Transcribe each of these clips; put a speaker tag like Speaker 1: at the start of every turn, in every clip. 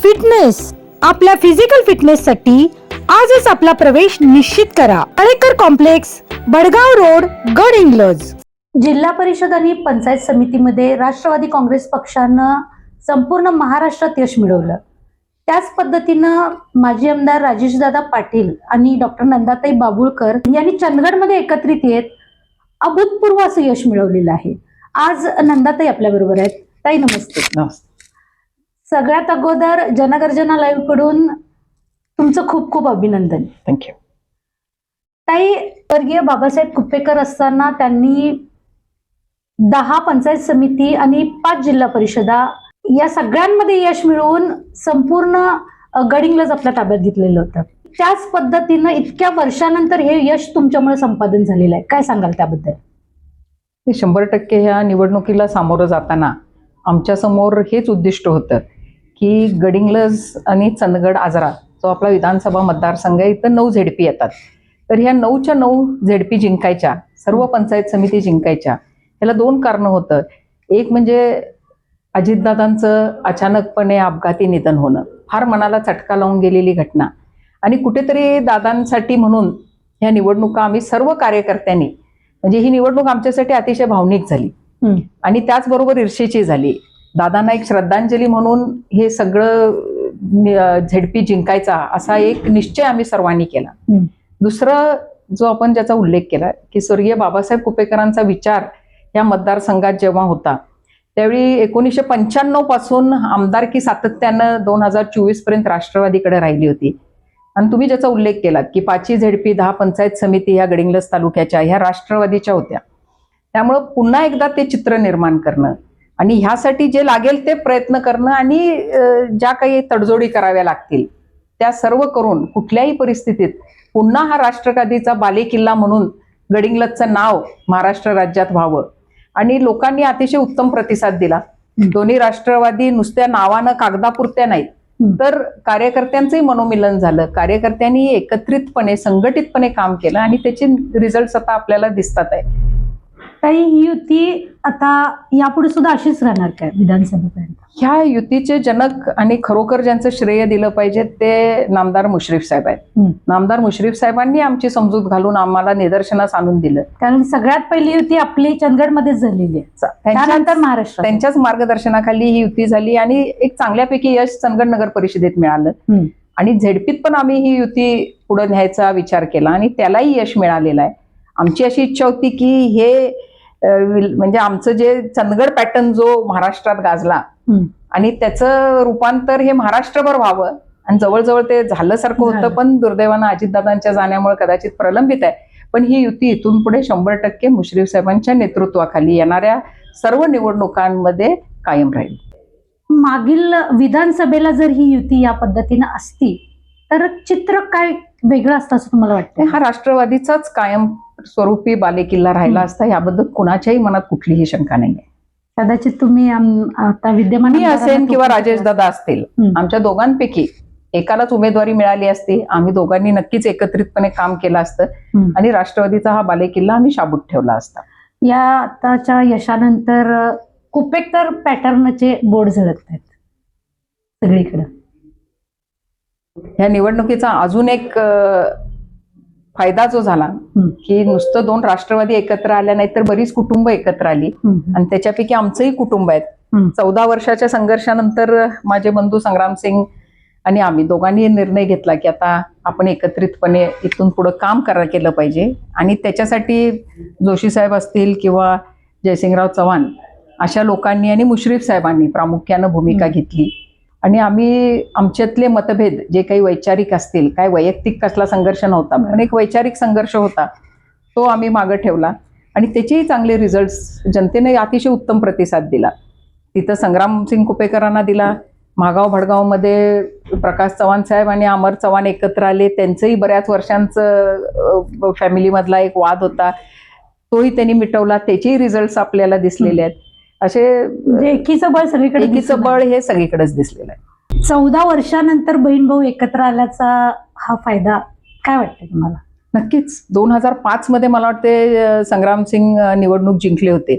Speaker 1: Fitness, आपल्या physical फिटनेससाठी आजच आपला प्रवेश निश्चित करा. Alekar complex, Badgaon road, Gadhinglaj. जिल्हा परिषद आणि पंचायत समितीमध्ये राष्ट्रवादी काँग्रेस पक्षानं संपूर्ण महाराष्ट्रात यश मिळवलं. त्याच पद्धतीनं माजी आमदार राजेशदादा पाटील आणि डॉक्टर नंदाताई बाबुळकर यांनी चंदगडमध्ये एकत्रित येत अभूतपूर्व असं यश मिळवलेलं आहे. आज नंदाताई आपल्या बरोबर आहेत. ताई नमस्ते.
Speaker 2: नमस्ते.
Speaker 1: सगळ्यात अगोदर जनगर्जना लाईव्ह कडून तुमचं खूप खूप अभिनंदन.
Speaker 2: थँक्यू.
Speaker 1: ताई, स्वर्गीय बाबासाहेब कुपेकर असताना त्यांनी 10 पंचायत समिती आणि 5 जिल्हा परिषदा या सगळ्यांमध्ये यश मिळवून संपूर्ण गडहिंग्लज आपल्या ताब्यात घेतलेलं होतं. त्याच पद्धतीनं इतक्या वर्षानंतर हे यश तुमच्यामुळे संपादन झालेलं आहे. काय सांगाल त्याबद्दल?
Speaker 2: 100% ह्या निवडणुकीला सामोरं जाताना आमच्या समोर हेच उद्दिष्ट होतं की गडहिंग्लज आणि चंदगड आजरा जो आपला विधानसभा मतदारसंघ आहे, इथं 9 झेडपी येतात. तर ह्या 9च्या 9 झेडपी जिंकायच्या, सर्व पंचायत समिती जिंकायच्या. त्याला 2 कारणं होतं. एक म्हणजे अजितदादांचं अचानकपणे अपघाती निधन होणं, फार मनाला चटका लावून गेलेली घटना. आणि कुठेतरी दादांसाठी म्हणून ह्या निवडणुका आम्ही सर्व कार्यकर्त्यांनी, म्हणजे ही निवडणूक आमच्यासाठी अतिशय भावनिक झाली आणि त्याचबरोबर ईर्षेची झाली. दादांना एक श्रद्धांजली म्हणून हे सगळं झेडपी जिंकायचा असा एक निश्चय आम्ही सर्वांनी केला. दुसरं जो आपण ज्याचा उल्लेख केला की स्वर्गीय बाबासाहेब कुपेकरांचा विचार या मतदारसंघात जेव्हा होता त्यावेळी 1995 पासून आमदारकी सातत्यानं 2024 पर्यंत राष्ट्रवादीकडे राहिली होती. आणि तुम्ही ज्याचा उल्लेख केला की 5 झेडपी 10 पंचायत समिती ह्या गडहिंग्लज तालुक्याच्या ह्या राष्ट्रवादीच्या होत्या. त्यामुळं पुन्हा एकदा ते चित्र निर्माण करणं आणि ह्यासाठी जे लागेल ते प्रयत्न करणं आणि ज्या काही तडजोडी कराव्या लागतील त्या सर्व करून कुठल्याही परिस्थितीत पुन्हा हा राष्ट्रवादीचा बालेकिल्ला म्हणून गडहिंग्लजचं नाव महाराष्ट्र राज्यात व्हावं. आणि लोकांनी अतिशय उत्तम प्रतिसाद दिला. दोन्ही राष्ट्रवादी नुसत्या नावानं कागदापुरत्या नाहीत तर कार्यकर्त्यांचंही मनोमिलन झालं. कार्यकर्त्यांनी एकत्रितपणे संघटितपणे काम केलं आणि त्याचे रिझल्ट आता आपल्याला दिसतात आहे.
Speaker 1: ताई, ही युती आता यापुढे सुद्धा अशीच राहणार काय विधानसभेपर्यंत?
Speaker 2: ह्या युतीचे जनक आणि खरोखर ज्यांचं श्रेय दिलं पाहिजे ते नामदार मुश्रीफ साहेब आहेत. नामदार मुश्रीफ साहेबांनी आमची समजूत घालून आम्हाला निदर्शनास आणून दिलं.
Speaker 1: कारण सगळ्यात पहिली युती आपली चंदगडमध्येच झालेली आहे, त्यानंतर महाराष्ट्र.
Speaker 2: त्यांच्याच मार्गदर्शनाखाली ही युती झाली आणि एक चांगल्यापैकी यश चंदगड नगर परिषदेत मिळालं. आणि झेडपीत पण आम्ही ही युती पुढे न्यायचा विचार केला आणि त्यालाही यश मिळालेलं आहे. आमची अशी इच्छा होती की हे म्हणजे आमचं जे चंदगड पॅटर्न जो महाराष्ट्रात गाजला आणि त्याचं रूपांतर हे महाराष्ट्रभर व्हावं आणि जवळजवळ ते झाल्यासारखं होतं. पण दुर्दैवानं अजितदादांच्या जाण्यामुळे कदाचित प्रलंबित आहे. पण ही युती इथून पुढे 100% मुश्रीफ साहेबांच्या नेतृत्वाखाली येणाऱ्या सर्व निवडणुकांमध्ये कायम राहील.
Speaker 1: मागील विधानसभेला जर ही युती या पद्धतीनं असती तर चित्र काय वेगळं असतं असं तुम्हाला वाटतं?
Speaker 2: हा राष्ट्रवादीचाच कायम स्वरूपी बालेकिल्ला राहिला असता याबद्दल कुणाच्याही मनात कुठलीही शंका नाहीये.
Speaker 1: कदाचित तुम्ही आता विद्यमान
Speaker 2: असेल किंवा राजेशदादा असतील, आमच्या दोघांपैकी एकालाच उमेदवारी मिळाली असती. आम्ही दोघांनी नक्कीच एकत्रितपणे काम केलं असतं आणि राष्ट्रवादीचा हा बालेकिल्ला आम्ही शाबूत ठेवला असता.
Speaker 1: या आताच्या यशानंतर कुपेकर पॅटर्नचे बोर्ड झळकत आहेत सगळीकडे.
Speaker 2: ह्या निवडणुकीचा अजून एक फायदा जो झाला की नुसतं 2 राष्ट्रवादी एकत्र आल्या नाही तर बरीच कुटुंब एकत्र आली आणि त्याच्यापैकी आमचंही कुटुंब आहेत. 14 वर्षाच्या संघर्षानंतर माझे बंधू संग्रामसिंग आणि आम्ही दोघांनी निर्णय घेतला की आता आपण एकत्रितपणे इथून पुढे काम केलं पाहिजे. आणि त्याच्यासाठी जोशी साहेब असतील किंवा जयसिंगराव चव्हाण अशा लोकांनी आणि मुश्रीफ साहेबांनी प्रामुख्यानं भूमिका घेतली. आणि आम्ही आमच्यातले मतभेद जे काही वैचारिक असतील, काय वैयक्तिक कसला संघर्ष नव्हता पण एक वैचारिक संघर्ष होता, तो आम्ही मागे ठेवला आणि त्याचेही चांगले रिझल्ट्स जनतेने अतिशय उत्तम प्रतिसाद दिला. तिथं संग्रामसिंग कुपेकरांना दिला. महागाव भडगावमध्ये प्रकाश चव्हाण साहेब आणि अमर चव्हाण एकत्र आले. त्यांचंही बऱ्याच वर्षांचं फॅमिलीमधला एक वाद होता, तोही त्यांनी मिटवला. त्याचेही रिझल्ट्स आपल्याला दिसलेले आहेत. असे
Speaker 1: एकीचं बळ सगळीकडे,
Speaker 2: एकीचं बळ हे सगळीकडेच दिसलेलं आहे.
Speaker 1: 14 वर्षानंतर बहीण भाऊ एकत्र आल्याचा हा फायदा काय वाटतं तुम्हाला?
Speaker 2: नक्कीच. 2005 मध्ये मला वाटते संग्रामसिंग निवडणूक जिंकले होते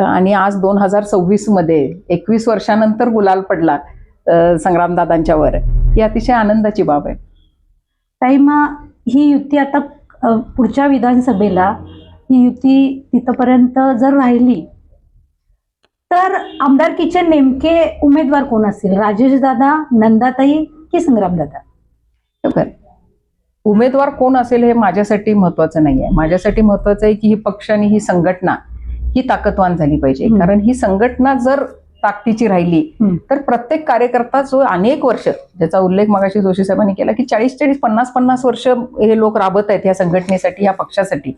Speaker 2: आणि आज 2026 मध्ये 21 वर्षानंतर गुलाल पडला संग्रामदादांच्यावर, ही अतिशय आनंदाची बाब आहे.
Speaker 1: ताई, मग ही युती आता पुढच्या विधानसभेला ही युती तिथपर्यंत जर राहिली तर आमदारकीचे नेमके उमेदवार कोण असतील? राजेश दादा, नंदाताई की संग्रामदादा?
Speaker 2: बरोबर. उमेदवार कोण असेल हे माझ्यासाठी महत्वाचं नाही आहे. माझ्यासाठी महत्वाचं आहे की ही पक्ष आणि ही संघटना ही ताकदवान झाली पाहिजे. कारण ही संघटना जर ताकदीची राहिली तर प्रत्येक कार्यकर्ता जो अनेक वर्ष, ज्याचा उल्लेख मगाशी जोशी साहेबांनी केला की 40-40, 50-50 वर्ष हे लोक राबत आहेत या संघटनेसाठी, या पक्षासाठी,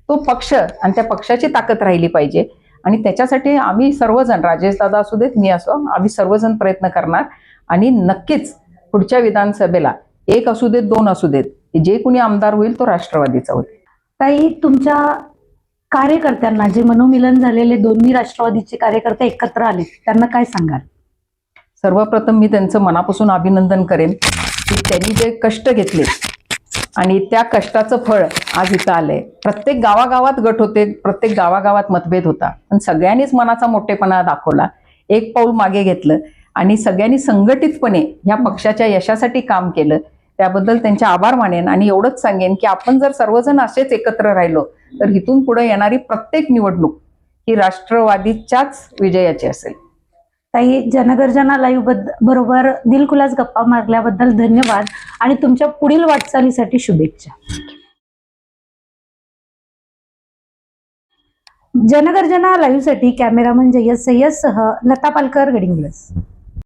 Speaker 2: तो पक्ष आणि त्या पक्षाची ताकद राहिली पाहिजे. आणि त्याच्यासाठी आम्ही सर्वजण, राजेश दादा असू देत, मी असो, आम्ही सर्वजण प्रयत्न करणार. आणि नक्कीच पुढच्या विधानसभेला 1 असू देत, 2 असू देत, जे कोणी आमदार होईल तो राष्ट्रवादीचा होईल.
Speaker 1: ताई, तुमच्या कार्यकर्त्यांना, जे मनोमिलन झालेले दोन्ही राष्ट्रवादीचे कार्यकर्ते एकत्र आले, त्यांना काय सांगाल?
Speaker 2: सर्वप्रथम मी त्यांचं मनापासून अभिनंदन करेन की त्यांनी जे कष्ट घेतले आणि त्या कष्टाचं फळ आज इथं आलंय. प्रत्येक गावागावात गट होते, प्रत्येक गावागावात मतभेद होता, पण सगळ्यांनीच मनाचा मोठेपणा दाखवला, एक पाऊल मागे घेतलं आणि सगळ्यांनी संघटितपणे ह्या पक्षाच्या यशासाठी काम केलं. त्याबद्दल त्यांचे आभार मानेन. आणि एवढंच सांगेन की आपण जर सर्वजण असेच एकत्र राहिलो तर इथून पुढे येणारी प्रत्येक निवडणूक ही राष्ट्रवादीच्याच विजयाची असेल.
Speaker 1: ताई, जनगर्जना लाईव्ह बरोबर दिलखुलास गप्पा मारल्याबद्दल धन्यवाद आणि तुमच्या पुढील वाटचालीसाठी शुभेच्छा. जनगर्जना लाईव्हसाठी कॅमेरामन जय्यद सय्यदसह लता पालकर, गडिंग्लज.